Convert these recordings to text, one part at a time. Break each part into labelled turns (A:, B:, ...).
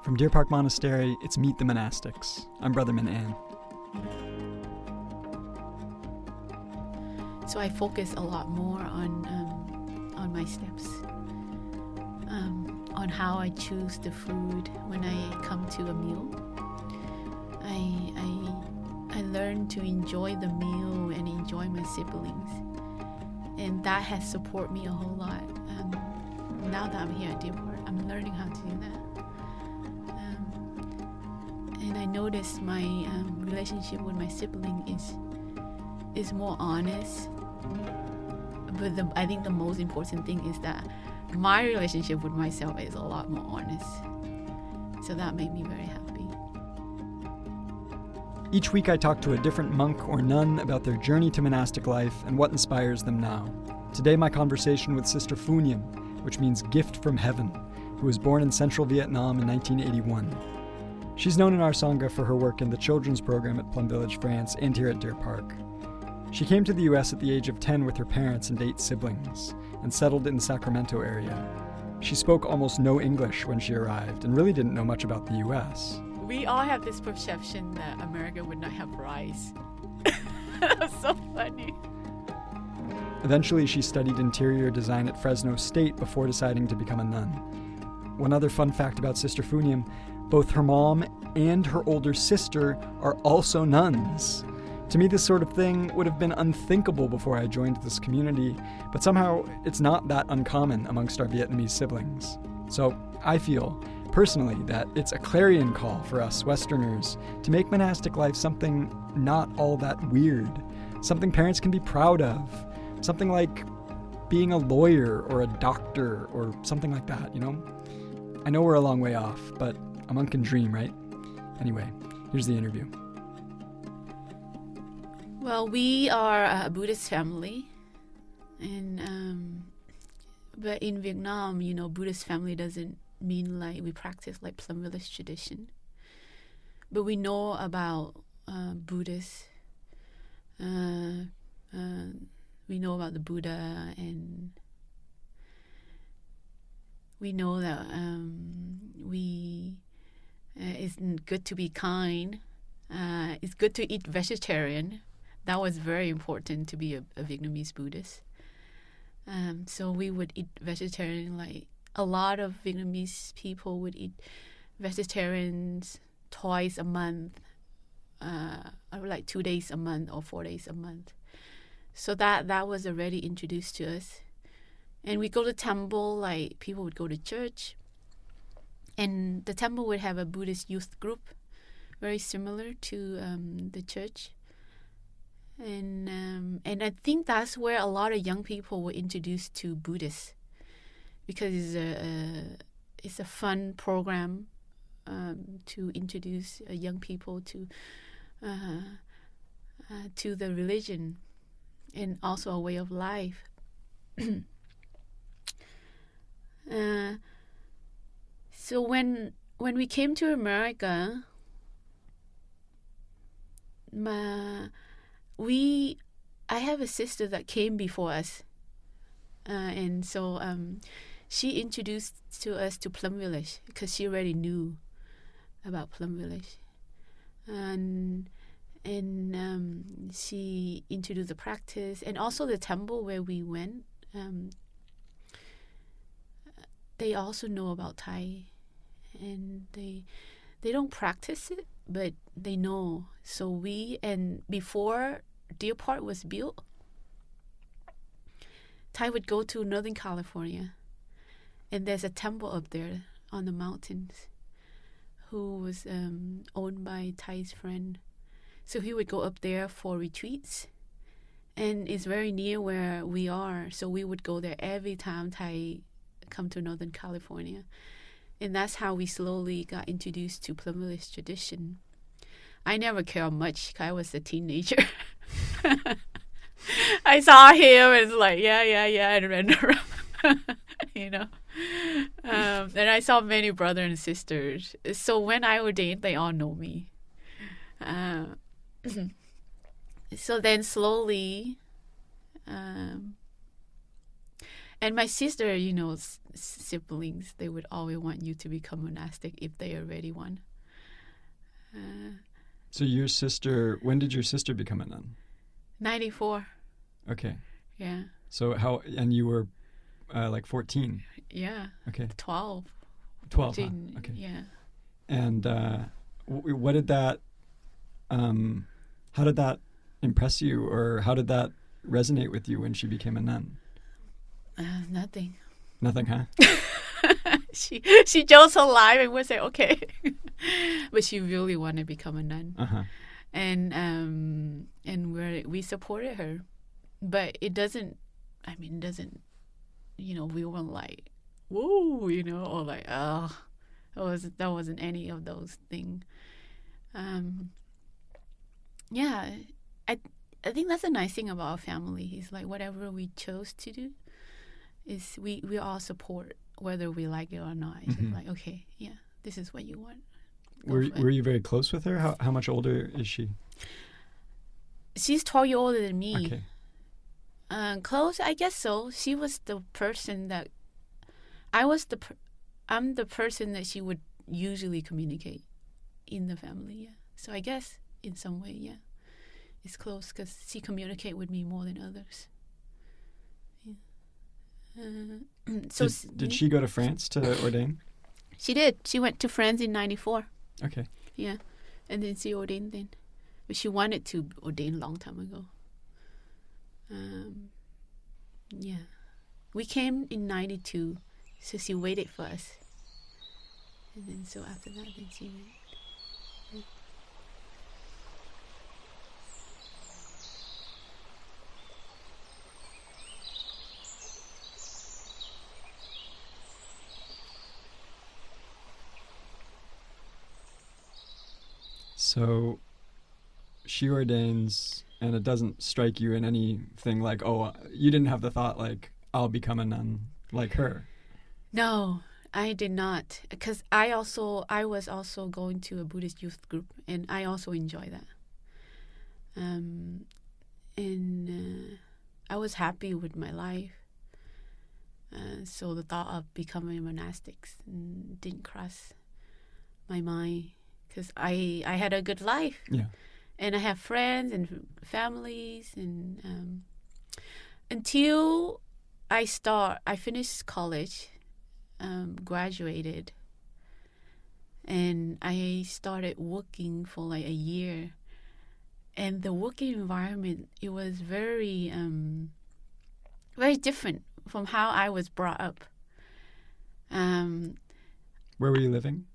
A: From Deer Park Monastery, it's Meet the Monastics. I'm Brother Minh An.
B: So I focus a lot more on my steps, on how I choose the food when I come to a meal. I learn to enjoy the meal and enjoy my siblings, and that has supported me a whole lot. Now that I'm here at Deer Park, I'm learning how to do that. And I noticed my relationship with my sibling is more honest. But I think the most important thing is that my relationship with myself is a lot more honest. So that made me very happy.
A: Each week I talk to a different monk or nun about their journey to monastic life and what inspires them now. Today my conversation with Sister Phu Nghiem, which means gift from heaven, who was born in central Vietnam in 1981. She's known in our Sangha for her work in the children's program at Plum Village, France, and here at Deer Park. She came to the U.S. at the age of 10 with her parents and 8 siblings, and settled in the Sacramento area. She spoke almost no English when she arrived, and really didn't know much about the U.S.
B: We all have this perception that America would not have rice. That's so funny.
A: Eventually, she studied interior design at Fresno State before deciding to become a nun. One other fun fact about Sister Phu Nghiem: both her mom and her older sister are also nuns. To me, this sort of thing would have been unthinkable before I joined this community, but somehow it's not that uncommon amongst our Vietnamese siblings. So I feel, personally, that it's a clarion call for us Westerners to make monastic life something not all that weird, something parents can be proud of, something like being a lawyer or a doctor or something like that, you know? I know we're a long way off, but a monk can dream, right? Anyway, here's the interview.
B: Well, we are a Buddhist family, and but in Vietnam, you know, Buddhist family doesn't mean like we practice like Plum Village tradition, but we know about Buddhists. We know about the Buddha, and we know that it's good to be kind. It's good to eat vegetarian. That was very important to be a Vietnamese Buddhist. So we would eat vegetarian. Like a lot of Vietnamese people would eat vegetarians twice a month, or like 2 days a month or 4 days a month. So that was already introduced to us. And we go to temple, like people would go to church. And the temple would have a Buddhist youth group, very similar to the church. And I think that's where a lot of young people were introduced to Buddhists, because it's a fun program to introduce young people to the religion, and also a way of life. So when we came to America, I have a sister that came before us, and so she introduced to us to Plum Village because she already knew about Plum Village, and she introduced the practice and also the temple where we went. They also know about Thai, and they don't practice it, but they know. So before Deer Park was built, Thai would go to Northern California, and there's a temple up there on the mountains who was owned by Thai's friend. So he would go up there for retreats, and it's very near where we are. So we would go there every time Thai come to Northern California. And that's how we slowly got introduced to Plum Village tradition. I never cared much. I was a teenager. I saw him and it's like, yeah, and ran around, you know. And I saw many brothers and sisters. So when I ordained, they all know me. So then slowly, And my sister, siblings, they would always want you to become monastic if they already one.
A: So your sister, when did your sister become a nun?
B: 94.
A: Okay.
B: Yeah.
A: So and you were like 14?
B: Yeah.
A: Okay.
B: 12.
A: 12,
B: 14,
A: huh? Okay.
B: Yeah.
A: And what did that, how did that impress you, or how did that resonate with you when she became a nun?
B: Nothing.
A: Nothing, huh?
B: She chose her life and would say, okay. But she really wanted to become a nun.
A: Uh-huh.
B: And we supported her. But it doesn't, we weren't like, whoa, or like, oh, that wasn't any of those things. Yeah, I think that's a nice thing about our family. Is like whatever we chose to do, is we all support whether we like it or not. It's just like, okay, yeah, this is what you want.
A: Were you very close with her? How much older is she?
B: She's 12 years older than me.
A: Okay.
B: Close, I guess so. She was the person that I'm the person that she would usually communicate in the family. Yeah. So I guess in some way, yeah, it's close because she communicates with me more than others. Yeah. So
A: did she go to France to ordain?
B: She did. She went to France in 94.
A: Okay.
B: Yeah, and then she ordained then, but she wanted to ordain a long time ago. Yeah, we came in 92, so she waited for us, and then so after that, then she went. Yeah.
A: So she ordains, and it doesn't strike you in anything like, oh, you didn't have the thought like, I'll become a nun like her.
B: No, I did not, because I was also going to a Buddhist youth group, and I also enjoy that. And I was happy with my life. So the thought of becoming a monastics didn't cross my mind, because I had a good life.
A: Yeah.
B: And I have friends and families, and until I finished college, graduated, and I started working for like a year. And the working environment, it was very, very different from how I was brought up.
A: Where were you living?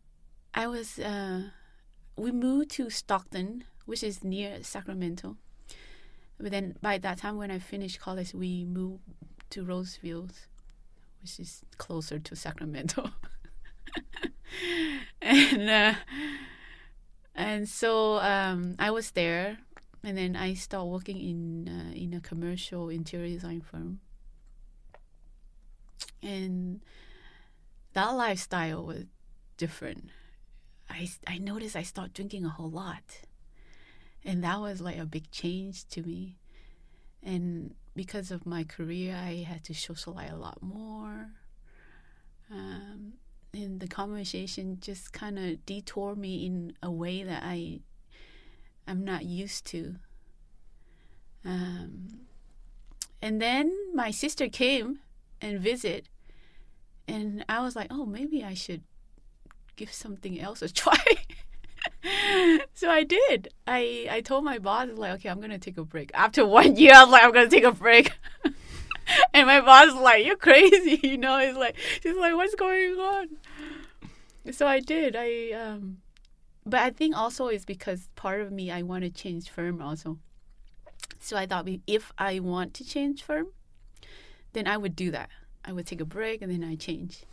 B: We moved to Stockton, which is near Sacramento. But then by that time when I finished college, we moved to Roseville, which is closer to Sacramento. And so I was there, and then I started working in a commercial interior design firm. And that lifestyle was different. I noticed I started drinking a whole lot. And that was like a big change to me. And because of my career, I had to socialize a lot more. And the conversation just kind of detoured me in a way that I'm not used to. And then my sister came and visited. And I was like, oh, maybe I should give something else a try. So I did. I told my boss, like, okay, I'm going to take a break. After 1 year, I was like, I'm going to take a break. And my boss was like, you're crazy, It's like, she's like, what's going on? So I did. But I think also it's because part of me, I want to change firm also. So I thought if I want to change firm, then I would do that. I would take a break and then I change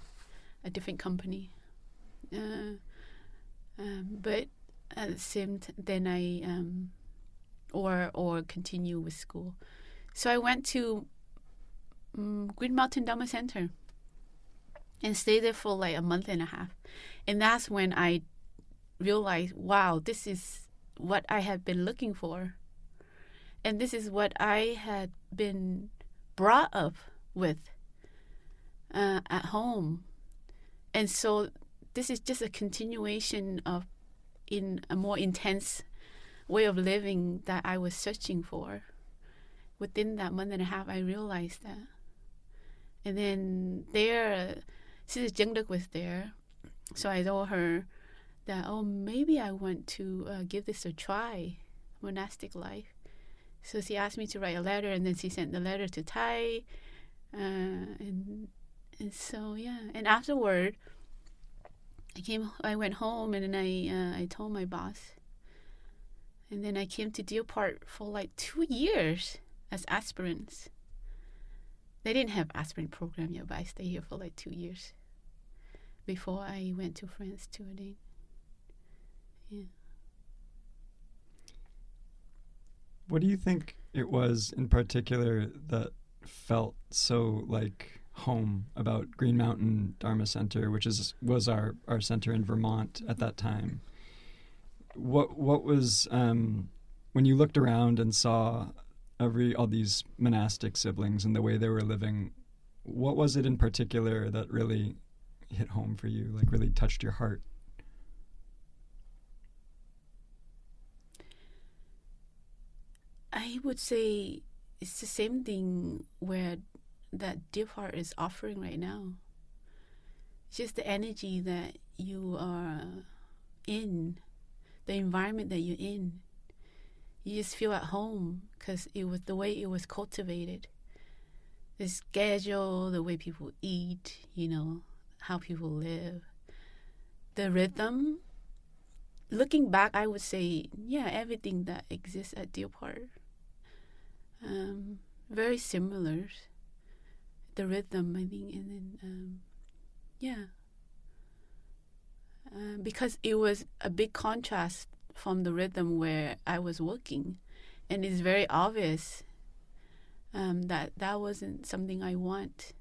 B: a different company. But at the same time, then I or continue with school. So I went to Green Mountain Dharma Center and stayed there for like a month and a half. And that's when I realized, wow, this is what I had been looking for. And this is what I had been brought up with. at home. And so this is just a continuation of in a more intense way of living that I was searching for. Within that month and a half, I realized that. And then there, Sister Jungduk was there. So I told her that, maybe I want to give this a try, monastic life. So she asked me to write a letter, and then she sent the letter to Thai. And so, yeah. And afterward, I went home, and then I told my boss. And then I came to Deer Park for like 2 years as aspirants. They didn't have aspirant program yet, but I stayed here for like 2 years before I went to France to ordain. Yeah.
A: What do you think it was in particular that felt so like home about Green Mountain Dharma Center, which was our center in Vermont at that time? What was when you looked around and saw all these monastic siblings and the way they were living, what was it in particular that really hit home for you, like really touched your heart?
B: I would say it's the same thing where that Deer Park is offering right now. It's just the energy that you are in, the environment that you're in. You just feel at home because it was the way it was cultivated. The schedule, the way people eat, how people live. The rhythm. Looking back, I would say, everything that exists at Deer Park. Very similar. The rhythm, I think, and then, because it was a big contrast from the rhythm where I was working, and it's very obvious that wasn't something I want.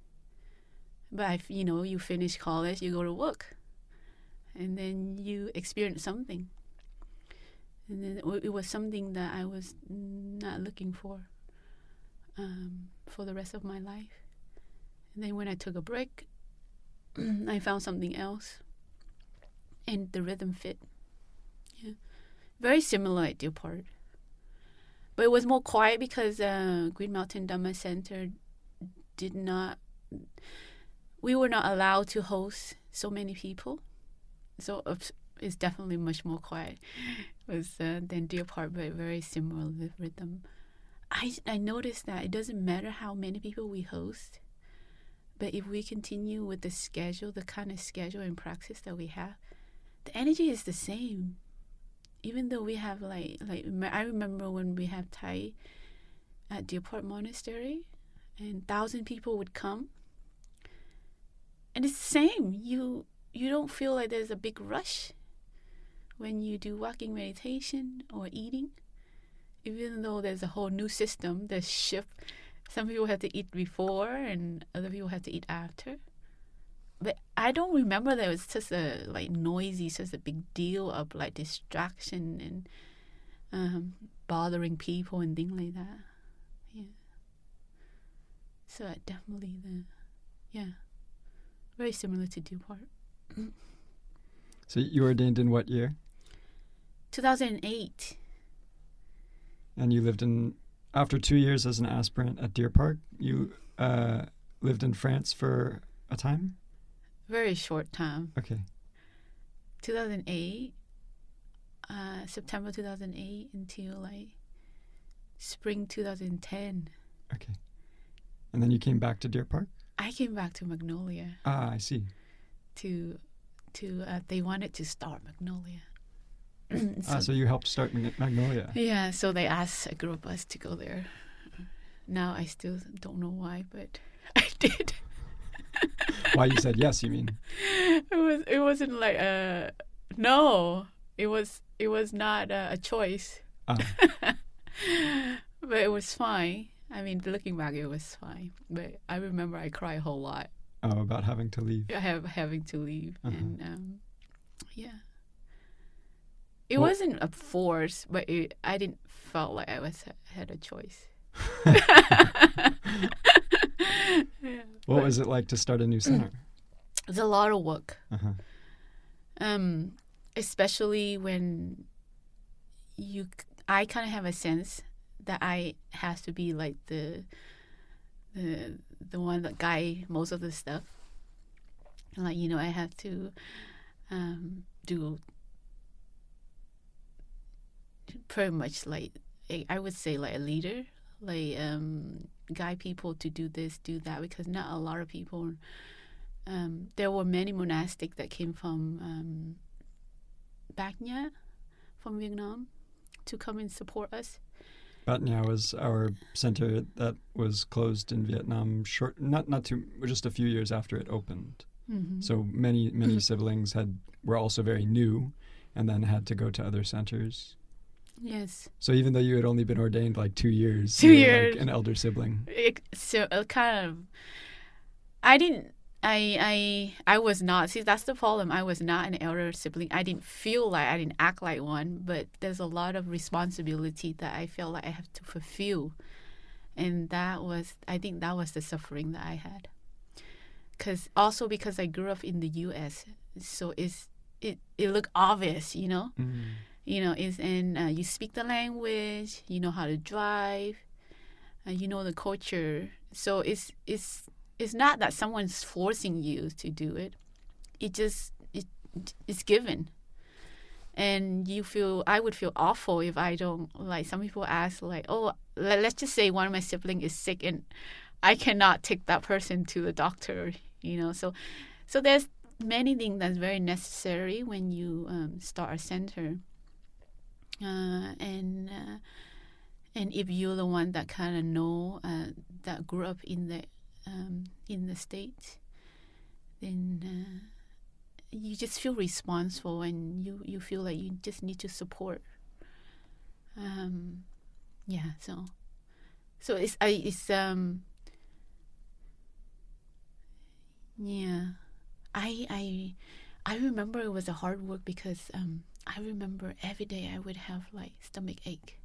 B: But you finish college, you go to work, and then you experience something, and then it was something that I was not looking for the rest of my life. And then when I took a break, I found something else, and the rhythm fit. Yeah, very similar at Deer Park, but it was more quiet because Green Mountain Dharma Center we were not allowed to host so many people, so it's definitely much more quiet than Deer Park, but very similar rhythm. I noticed that it doesn't matter how many people we host, but if we continue with the schedule, the kind of schedule and practice that we have, the energy is the same. Even though we have like I remember when we have Thai at Deer Park Monastery, and 1,000 people would come, and it's the same. You don't feel like there's a big rush when you do walking meditation or eating. Even though there's a whole new system, there's shift. Some people have to eat before and other people have to eat after. But I don't remember there was such a noisy, such a big deal of distraction and bothering people and things like that. Yeah. So definitely very similar to Deer Park.
A: So you ordained in what year?
B: 2008.
A: And you lived after 2 years as an aspirant at Deer Park, you lived in France for a time?
B: Very short time.
A: Okay.
B: 2008, September 2008 until spring 2010.
A: Okay. And then you came back to Deer Park?
B: I came back to Magnolia.
A: Ah, I see.
B: They wanted to start Magnolia.
A: So you helped start Magnolia.
B: Yeah, so they asked a group of us to go there. Now I still don't know why, but I did.
A: Why you said yes, you mean?
B: It wasn't like no. It was not a choice. But it was fine. I mean, looking back, it was fine. But I remember I cried a whole lot.
A: Oh, about having to leave.
B: Having to leave, and yeah. It
A: Well,
B: wasn't a force, but I didn't felt like I had a choice. Yeah.
A: What was it like to start a new center?
B: It's a lot of work.
A: Uh-huh.
B: Especially when I kind of have a sense that I has to be like the one that guide most of the stuff. Like, I have to do pretty much like I would say like a leader, like guide people to do this, do that, because not a lot of people. There were many monastics that came from Bát Nhã, from Vietnam, to come and support us.
A: Bát Nhã was our center that was closed in Vietnam just a few years after it opened.
B: Mm-hmm.
A: So many siblings were also very new, and then had to go to other centers.
B: Yes.
A: So even though you had only been ordained like 2 years,
B: 2
A: you were
B: years,
A: like an elder sibling.
B: I was not. See, that's the problem. I was not an elder sibling. I didn't act like one, but there's a lot of responsibility that I felt like I have to fulfill. And I think that was the suffering that I had. Because I grew up in the U.S., so it looked obvious,
A: Mm.
B: You speak the language, you know how to drive, you know the culture. So it's not that someone's forcing you to do it. It's given. And I would feel awful if I don't, like, some people ask, like, oh, let's just say one of my siblings is sick and I cannot take that person to the doctor, So there's many things that's very necessary when you start a center. And if you're the one that kind of know, that grew up in the States, then you just feel responsible, and you feel like you just need to support. So it's I remember it was a hard work because I remember every day I would have like stomach ache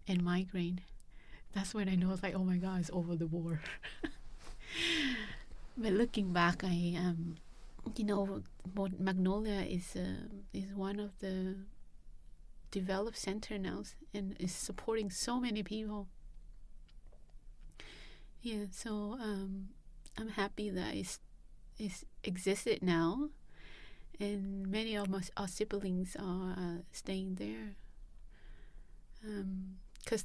B: and migraine. That's when I know it's like, oh my God, it's over the war. But looking back, Magnolia is one of the developed center now and is supporting so many people. Yeah, so I'm happy that it's existed now, and many of our siblings are staying there. Because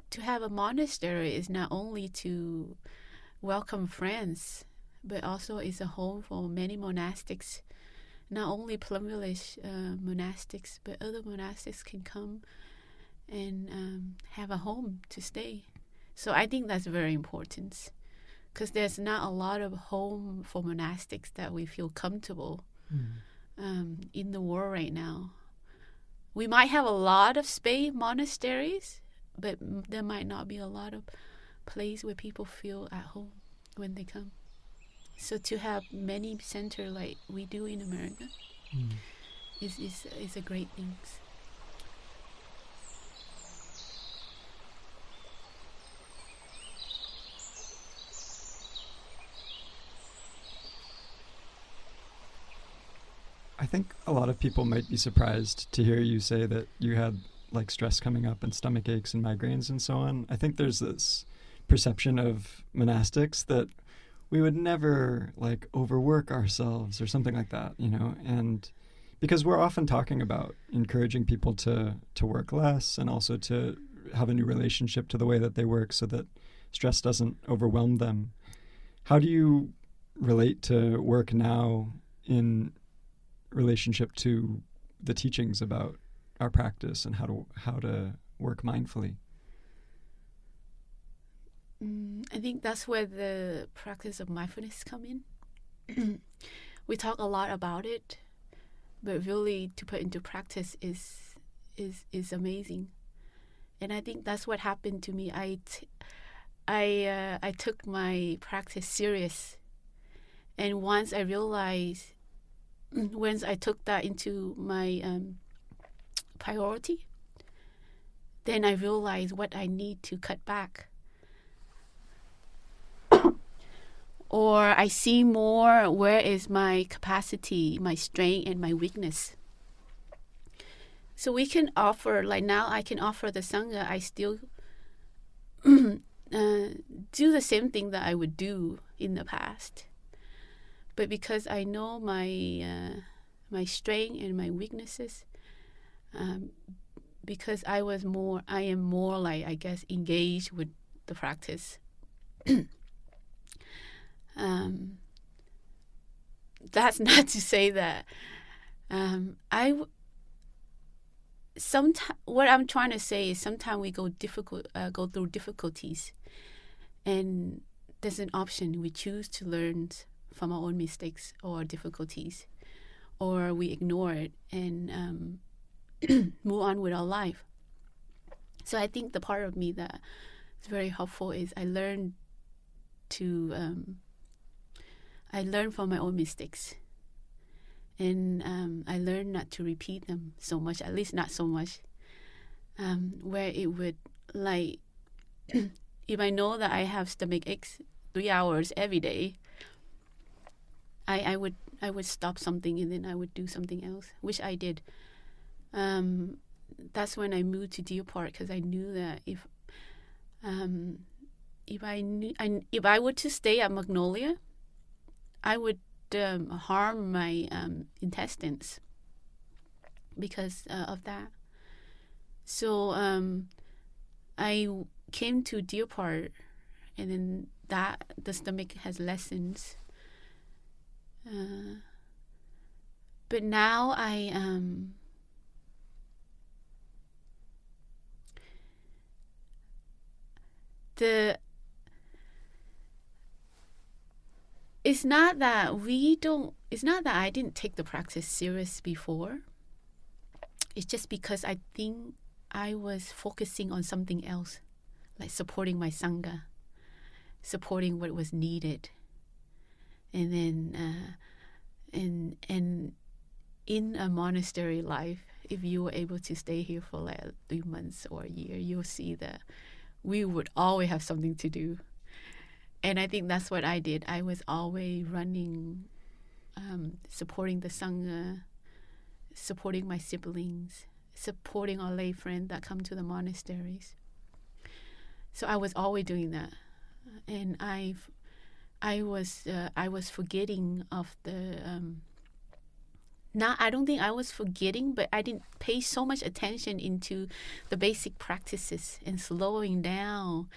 B: to have a monastery is not only to welcome friends, but also is a home for many monastics. Not only Plum Village monastics, but other monastics can come and have a home to stay. So I think that's very important, because there's not a lot of home for monastics that we feel comfortable in the world right now. We might have a lot of monasteries, but there might not be a lot of place where people feel at home when they come. So to have many centers like we do in America is a great thing.
A: I think a lot of people might be surprised to hear you say that you had like stress coming up and stomach aches and migraines and so on. I think there's this perception of monastics that we would never like overwork ourselves or something like that, and because we're often talking about encouraging people to work less and also to have a new relationship to the way that they work so that stress doesn't overwhelm them. How do you relate to work now in relationship to the teachings about our practice and how to work mindfully?
B: I think that's where the practice of mindfulness come in. We talk a lot about it, but really to put into practice is amazing. And I think that's what happened to me. I took my practice serious, and once I took that into my priority, then I realized what I need to cut back. or I see more where is my capacity, my strength, and my weakness. So we can offer, like now I can offer the Sangha, I still do the same thing that I would do in the past. But because I know my strength and my weaknesses, because I am more like, I guess, engaged with the practice. That's not to say that what I'm trying to say is sometimes we go through difficulties, and there's an option. We choose to learn from our own mistakes or difficulties, or we ignore it and move on with our life. So I think the part of me that is very helpful is I learn from my own mistakes. And I learned not to repeat them so much, at least not so much, where it would, like, if I know that I have stomach aches 3 hours every day, I would stop something and then I would do something else, which I did. That's when I moved to Deer Park, because I knew that if I were to stay at Magnolia, I would harm my intestines because of that. So I came to Deer Park, and then the stomach has lessons. But now it's not that I didn't take the practice serious before. It's just because I think I was focusing on something else, like supporting my Sangha, supporting what was needed. And then and in a monastery life, if you were able to stay here for like 3 months or a year, you'll see that we would always have something to do. And I think that's what I did. I was always running, supporting the Sangha, supporting my siblings, supporting our lay friends that come to the monasteries. So I was always doing that. And I was forgetting of the... I don't think I was forgetting, but I didn't pay so much attention into the basic practices and slowing down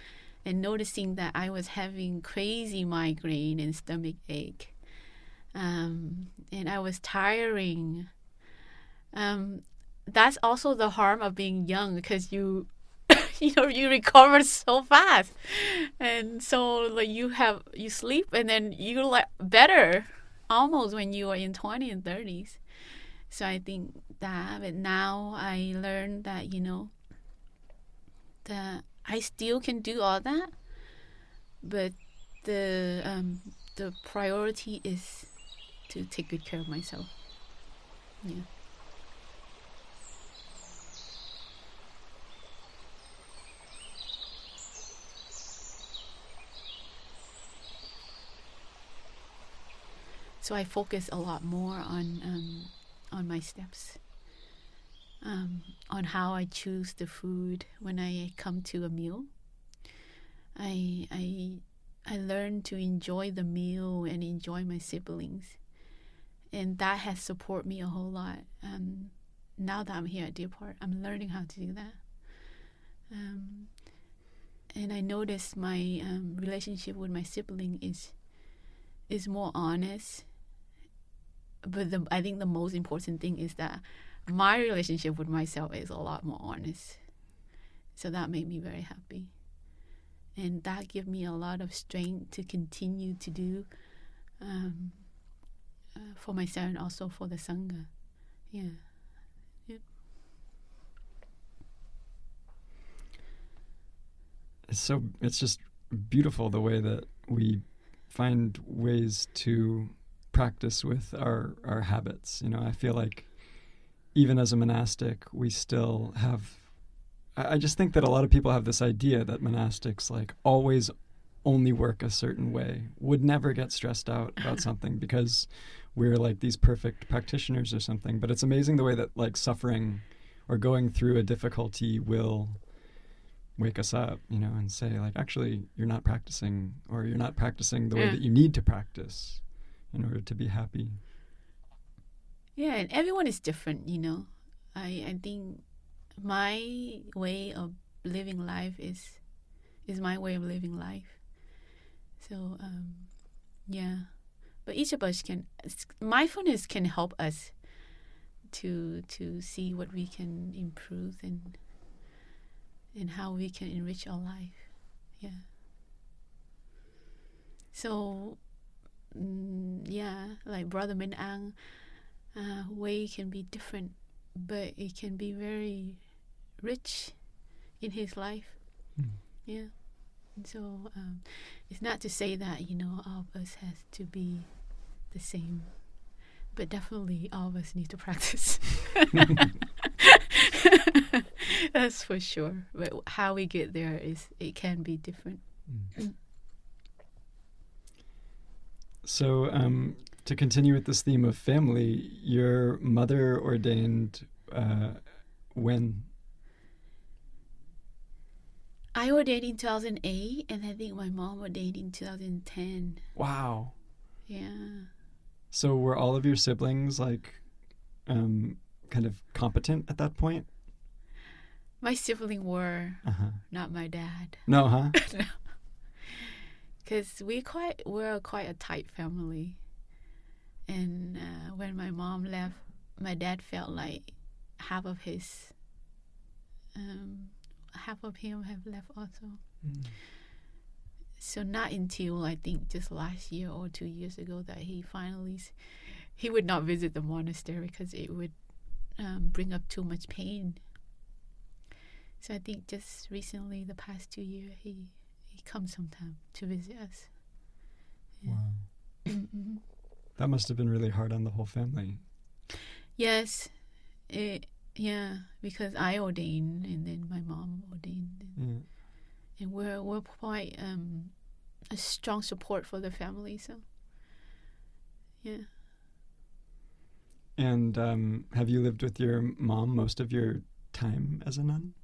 B: and noticing that I was having crazy migraine and stomach ache. And I was tiring. That's also the harm of being young, because you recover so fast. And so like you sleep and then you're like better almost when you are in 20s and 30s. So I think that, but now I learned that, that I still can do all that, but the priority is to take good care of myself. Yeah. So I focus a lot more on my steps, on how I choose the food when I come to a meal. I learn to enjoy the meal and enjoy my siblings, and that has supported me a whole lot. Now that I'm here at Deer Park, I'm learning how to do that. And I notice my relationship with my sibling is more honest. But I think the most important thing is that my relationship with myself is a lot more honest. So that made me very happy. And that gave me a lot of strength to continue to do for myself and also for the Sangha. Yeah. Yep.
A: It's just beautiful the way that we find ways to practice with our habits. I feel like even as a monastic, we still have... I just think that a lot of people have this idea that monastics like always only work a certain way, would never get stressed out about something because we're like these perfect practitioners or something. But it's amazing the way that like suffering or going through a difficulty will wake us up, and say like, actually, you're not practicing, or you're not practicing the way that you need to practice in order to be happy.
B: Yeah, and everyone is different, I think my way of living life is my way of living life. So, but each of us mindfulness can help us to see what we can improve and how we can enrich our life. Yeah. So, like Brother Minh An, way can be different, but it can be very rich in his life. Yeah. And so it's not to say that, all of us has to be the same, but definitely all of us need to practice. That's for sure. But how we get there it can be different.
A: So to continue with this theme of family, your mother ordained when?
B: I ordained in 2008, and I think my mom ordained in 2010.
A: Wow.
B: Yeah.
A: So were all of your siblings like kind of competent at that point?
B: My sibling were, not my dad.
A: No, huh?
B: No. Because we're quite a tight family. And when my mom left, my dad felt like half of him have left also. So not until I think just last year or 2 years ago that he would not visit the monastery because it would bring up too much pain. So I think just recently, the past 2 years, he comes sometime to visit us. Yeah.
A: Wow. That must have been really hard on the whole family. Yes.
B: Because I ordained and then my mom ordained. And we're quite a strong support for the family. So, yeah.
A: And have you lived with your mom most of your time as a nun?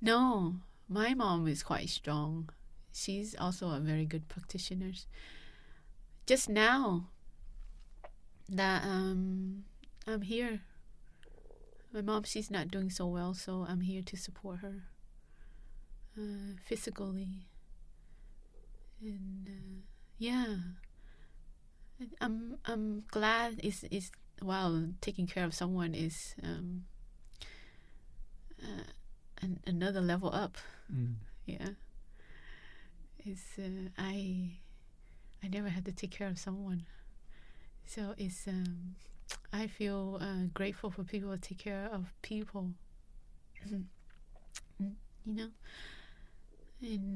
B: No, my mom is quite strong. She's also a very good practitioner. Just now that I'm here, my mom, she's not doing so well, so I'm here to support her physically. And I'm glad it's while taking care of someone is another level up. Yeah. It's I never had to take care of someone, so it's I feel grateful for people to take care of people.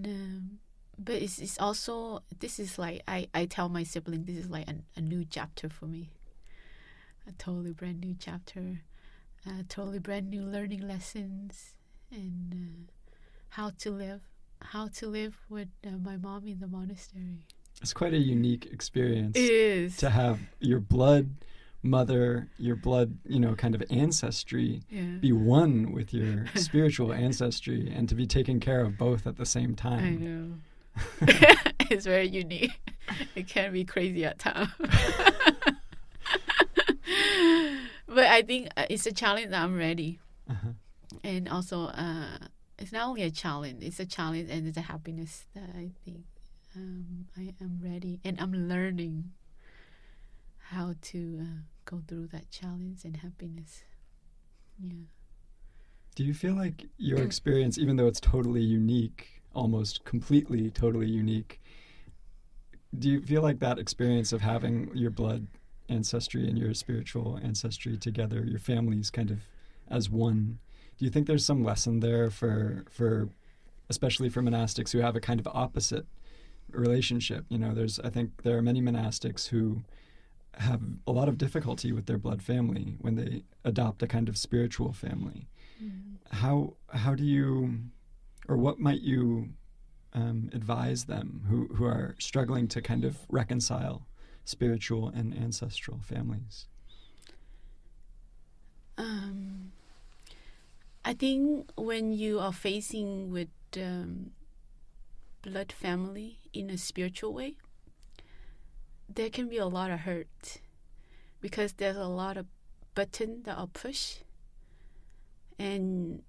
B: And but it's also, this is like I tell my sibling, this is like a new chapter for me, a totally brand new chapter, totally brand new learning lessons, and how to live with my mom in the monastery.
A: It's quite a unique experience.
B: It is.
A: To have your blood mother, your blood, kind of ancestry be one with your spiritual ancestry, and to be taken care of both at the same time.
B: I know. It's very unique. It can be crazy at times. But I think it's a challenge that I'm ready. And also, it's not only a challenge, it's a challenge and it's a happiness that I think I am ready. And I'm learning how to go through that challenge and happiness. Yeah.
A: Do you feel like your experience, even though it's totally unique, almost completely totally unique, do you feel like that experience of having your blood ancestry and your spiritual ancestry together, your families kind of as one, do you think there's some lesson there for especially for monastics who have a kind of opposite relationship? I think there are many monastics who have a lot of difficulty with their blood family when they adopt a kind of spiritual family. How do you, or what might you advise them who are struggling to kind of reconcile spiritual and ancestral families?
B: I think when you are facing with blood family in a spiritual way, there can be a lot of hurt because there's a lot of buttons that are pushed, and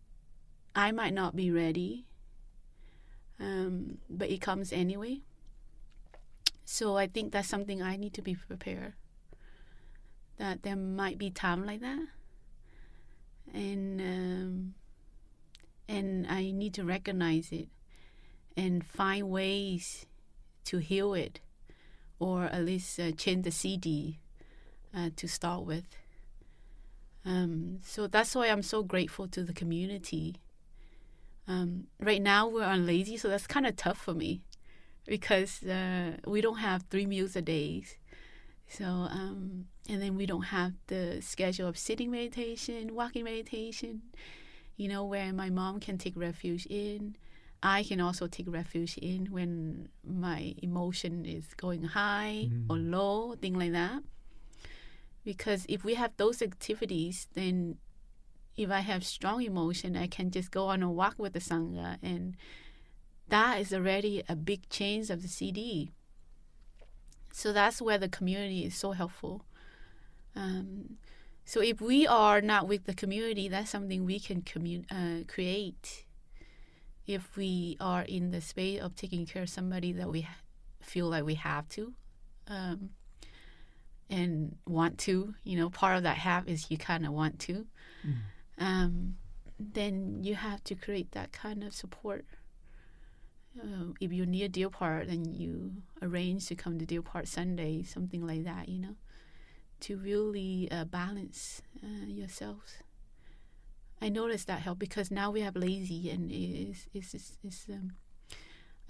B: I might not be ready, but it comes anyway. So I think that's something I need to be prepared, that there might be time like that, and I need to recognize it and find ways to heal it, or at least change the CD to start with. So that's why I'm so grateful to the community. Right now we're on lazy, so that's kind of tough for me because we don't have 3 meals a day. So, and then we don't have the schedule of sitting meditation, walking meditation, where my mom can take refuge in. I can also take refuge in when my emotion is going high or low, things like that. Because if we have those activities, then if I have strong emotion, I can just go on a walk with the Sangha, and that is already a big change of the CD. So that's where the community is so helpful. So if we are not with the community, that's something we can create. If we are in the space of taking care of somebody that we feel like we have to, and want to, part of that have is you kind of want to, then you have to create that kind of support. If you're near Deer Park, then you arrange to come to Deer Park Sunday, something like that, to really balance yourselves. I noticed that help because now we have lazy, and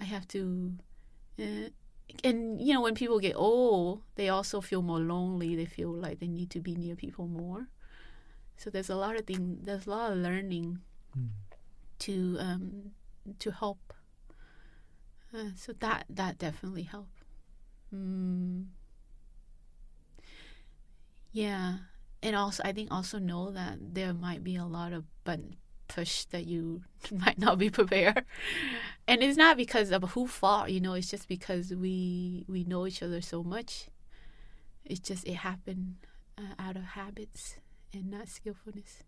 B: I have to, and when people get old, they also feel more lonely. They feel like they need to be near people more. So there's a lot of things. There's a lot of learning to help. So that definitely helped. Yeah. And also, I think also know that there might be a lot of button push that you might not be prepared. And it's not because of who fought, it's just because we know each other so much. It's just, it happened out of habits and not skillfulness.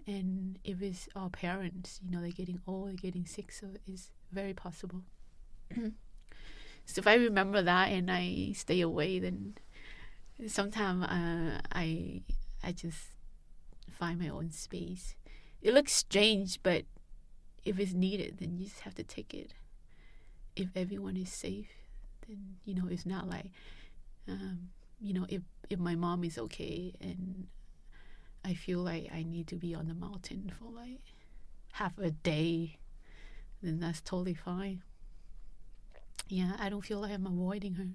B: And if it's our parents, they're getting old, they're getting sick, so it's very possible. So if I remember that and I stay away, then sometimes I just find my own space. It looks strange, but if it's needed, then you just have to take it. If everyone is safe, then it's not like if my mom is okay and I feel like I need to be on the mountain for like half a day, then that's totally fine. Yeah, I don't feel like I'm avoiding her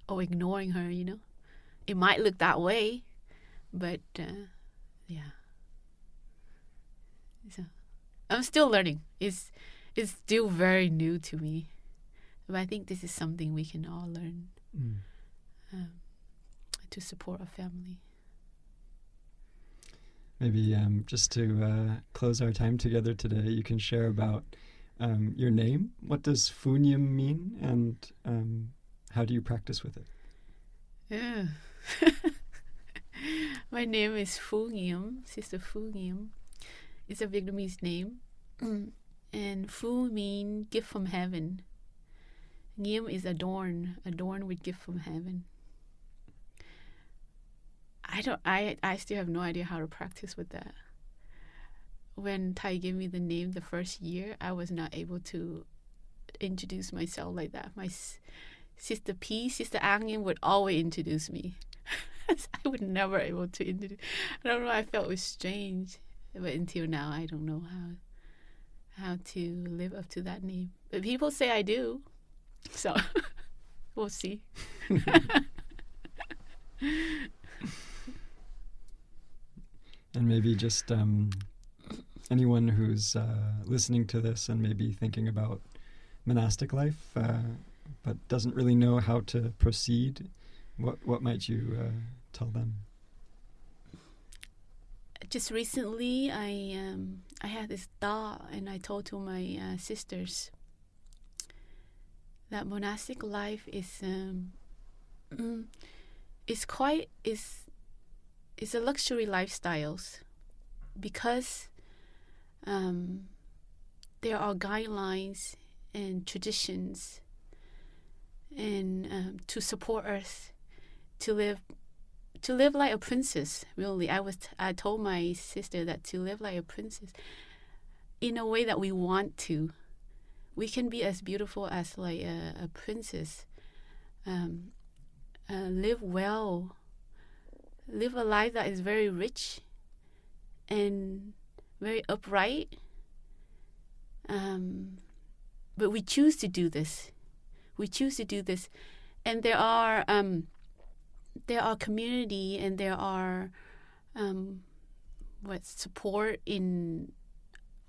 B: or ignoring her. It might look that way, but yeah. So I'm still learning. It's still very new to me, but I think this is something we can all learn to support our family.
A: Maybe just to close our time together today, you can share about your name. What does Phu Nghiem mean, and how do you practice with it?
B: Yeah. My name is Phu Nghiem, Sister Phu Nghiem. It's a Vietnamese name. And Phu means gift from heaven. Nghiem is adorn with gift from heaven. I still have no idea how to practice with that. When Thai gave me the name the first year, I was not able to introduce myself like that. My Sister Sister Phu Nghiem would always introduce me. I would never able to introduce. I don't know. I felt it was strange, but until now, I don't know how to live up to that name. But people say I do, so we'll see.
A: And maybe just anyone who's listening to this and maybe thinking about monastic life, but doesn't really know how to proceed, what might you tell them?
B: Just recently, I had this thought, and I told to my sisters that monastic life is a luxury lifestyles, because there are guidelines and traditions and to support us to live like a princess. Really, I told my sister that to live like a princess in a way that we want to. We can be as beautiful as like a princess. Live well. Live a life that is very rich and very upright. But we choose to do this. And there are community, and there are support in,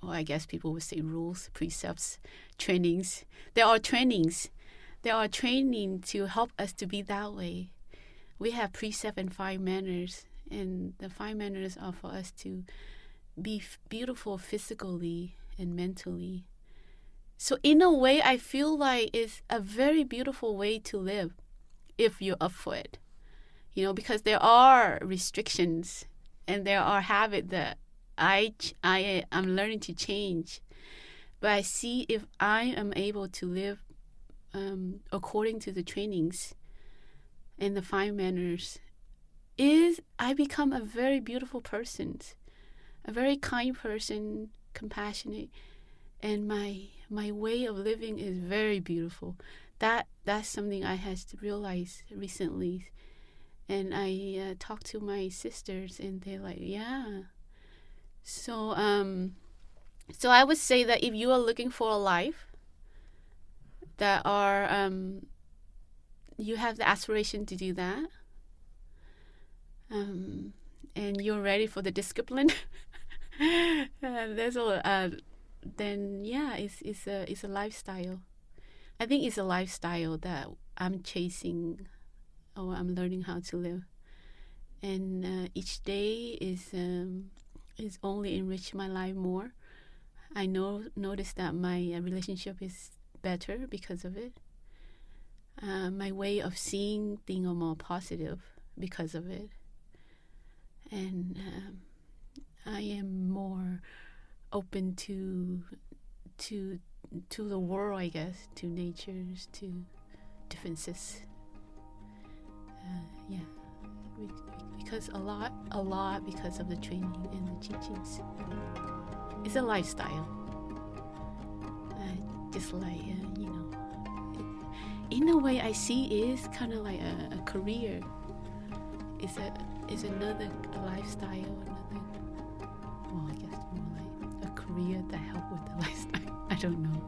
B: I guess people would say rules, precepts, trainings. There are trainings to help us to be that way. We have precept and 5 manners, and the 5 manners are for us to be beautiful physically and mentally. So in a way, I feel like it's a very beautiful way to live if you're up for it. Because there are restrictions and there are habits that I'm learning to change. But I see if I am able to live according to the trainings and the 5 manners, I become a very beautiful person, a very kind person, compassionate, and my way of living is very beautiful. That's something I had realized recently. And I talked to my sisters, and they're like, yeah. So I would say that if you are looking for a life that are, you have the aspiration to do that, and you're ready for the discipline, then yeah, it's a lifestyle. I think it's a lifestyle that I'm chasing. I'm learning how to live, and each day is only enrich my life more. I notice that my relationship is better because of it. My way of seeing things are more positive because of it, and I am more open to the world, I guess, to natures, to differences. Because a lot because of the training and the teachings. It's a lifestyle. Just like, in a way I see it is kind of like a career. It's another lifestyle, I guess more like a career that helps with the lifestyle. I don't know.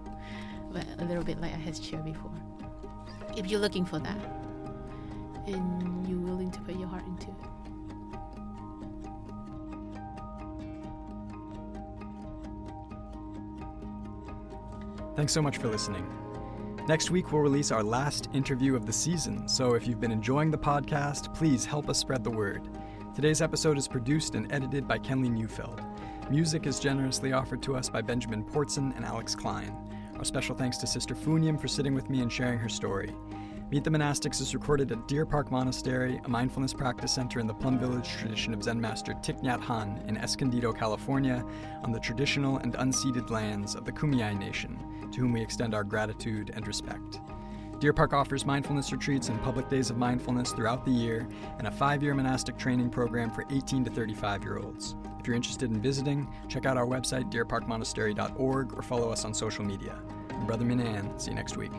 B: But a little bit like I had shared before. If you're looking for that, and you're willing to put your heart into it.
A: Thanks so much for listening. Next week, we'll release our last interview of the season, so if you've been enjoying the podcast, please help us spread the word. Today's episode is produced and edited by Kenley Neufeld. Music is generously offered to us by Benjamin Portson and Alex Klein. Our special thanks to Sister Phu Nghiem for sitting with me and sharing her story. Meet the Monastics is recorded at Deer Park Monastery, a mindfulness practice center in the Plum Village tradition of Zen master Thich Nhat Hanh in Escondido, California, on the traditional and unceded lands of the Kumeyaay Nation, to whom we extend our gratitude and respect. Deer Park offers mindfulness retreats and public days of mindfulness throughout the year, and a 5-year monastic training program for 18 to 35-year-olds. If you're interested in visiting, check out our website, deerparkmonastery.org, or follow us on social media. I'm Brother Minh An. See you next week.